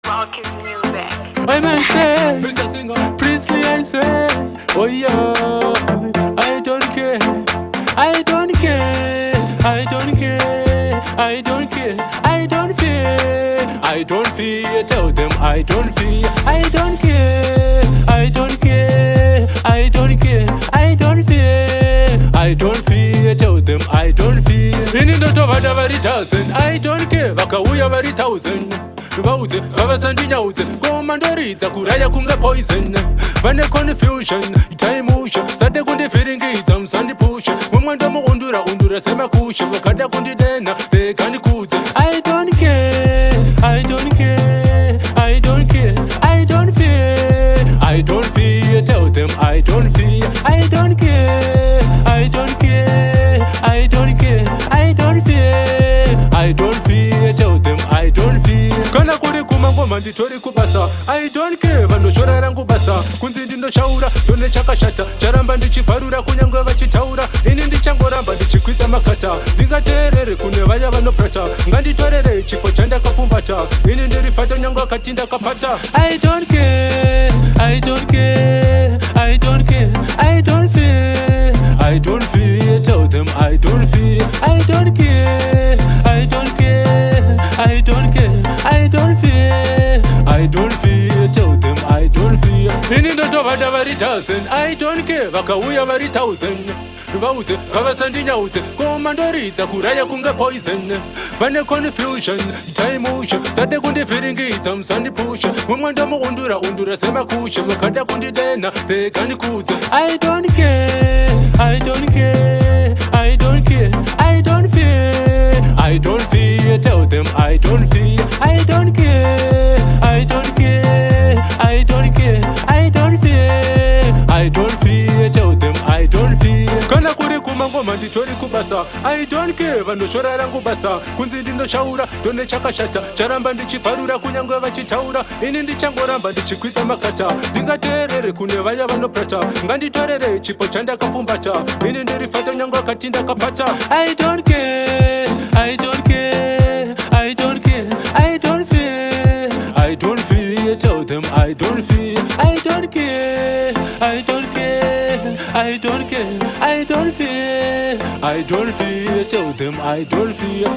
Marcus Music. I might say, Mr. Singer, Priestly, I say, oh yeah, I don't care, I don't care, I don't care, I don't care, I don't fear, I don't fear, tell them I don't fear, I don't care, I don't care, I don't care, I don't fear, I don't fear, tell them I don't fear. In the top of every thousand, I don't care, Bakauya every thousand. Vauze, vavasandinyauze, komandoridza kuraya kunge poison. Vane confusion, itaimusha, sade kundifiringidza musandipusha. Mumwanda muundura undura semakusha, vakada kundidena, bekandikudze. I don't care, I don't care, I don't care, I don't fear, I don't fear, tell them I don't fear, I don't care, I don't care, I don't care, I don't fear, I don't fear, tell them I don't fear. Kana kuri kumangoma nditori kubasa, I don't care, vandoshora rangu basa. Kunzi ndindoshaura, ndone chakashata, charamba ndichibvarura kunyangwe vachitaura. Ini ndichangoramba ndichikwidza makata, ndingateerere kune vaya vanoprata. Nganditorere chipo chandakafumbata, ini ndirifata nyangwe akati ndakapata. I don't care, I don't care, I don't care, I don't fear, I don't fear, tell them I don't fear, I don't care, I don't care, I don't care, I don't fear, I don't fear, tell them I don't fear. Ini ndotobada vari thousand, I don't care, vakauya vari thousand. Vauze, vavasandinyauze, komandoridza kuraya kunge poison. Vane confusion, itaimusha, sade kundifiringidza musandipusha. Mumwanda muundura undura semakusha, vakada kundidena, bekandikudze. I don't care, I don't care, I don't care, I don't fear, I don't fear, tell them I don't fear, I don't care, I don't care, I don't care, I don't fear, I don't fear, tell them I don't fear. Kana kuri kumangoma nditori kubasa, I don't care, vandoshora rangu basa. Kunzi ndindoshaura, ndone chakashata, charamba ndichibvarura kunyangwe vachitaura. Ini ndichangoramba ndichikwidza makata, ndingateerere kune vaya vanoprata. Nganditorere chipo chandakafumbata, ini ndirifata nyangwe akati ndakapata. I don't care, I don't care, I don't care, I don't fear, I don't fear, tell them I don't fear, I don't care, I don't care, I don't care, I don't fear, I don't fear, tell them I don't fear.